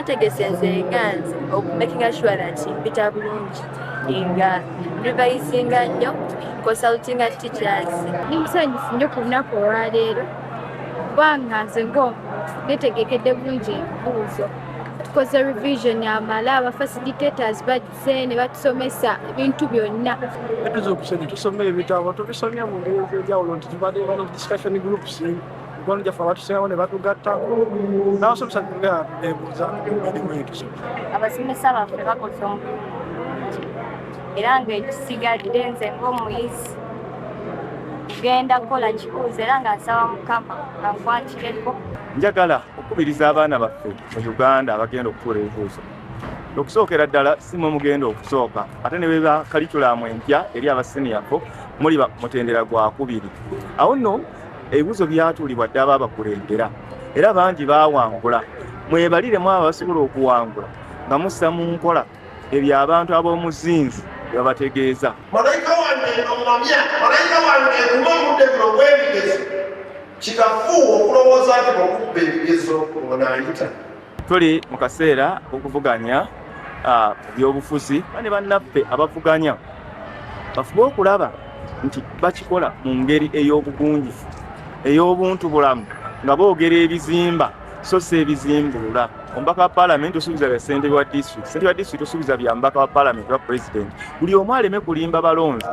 netegese nze nganze okumakinga sure that mpita bulungi nga revisinga nnyo consultinga teachers. Ndi musanyufu nnyo ku lunaku olwaleero kubanga nze netegekedde bulungi ebibuuzo. Tukoze revision yamala aba facilitators badise ne batusomesa ebintu byonna. Tuzo okusoma tusome ebitabo tubisomya mu ngeri ez'enjawulo nti tubadde bano discussion groups gwanja fa batuseerawo ne batugatta n'abasomesa tugenda nebuuza ebintu. Abasomesa baffe bakoze omulungi era ng'ekisigadde nze ng'omuyizi genda kukola kikuuzo era nga nsaba Mukama ankwatireko. Njagala okubiriza abaana baffe mu Uganda abagenda okutuula ebibuuzo. Okusookera ddala si mwe mugenda okusooka ate ne beba kalikulamu empya eri abaseniyako muli mutendera gwa kubiri. Awo nno ebibuuzo byatuulibwa dde abakulembera era bangi baawangula. Mwebaliremu abo basobola okuwangula nga mussa mu nkola ebyo abantu ab'omuzinzi babategeeza. Malayika wange omumamya, malayika wange ngumamudde buno bw'ebigezo kikafuuwa okulowooza nti bw'okubba ebigezo onayita. Tuli mu kaseera okuvuganya ebyobufuzi ne bannaffe abavuganya bafube okulaba nti bakikola mu ngeri ey'obugunjufu ey'obuntu bulamu nga boogera ebizimba so si ebizimbulula. Omubaka wa Paalamenti osuubiza bya ssentebe wa disitulikiti, ssentebe wa disitulikiti osuubiza bya mubaka wa Paalamenti wa pulezidenti. Buli omu aleme kulimba balonzi.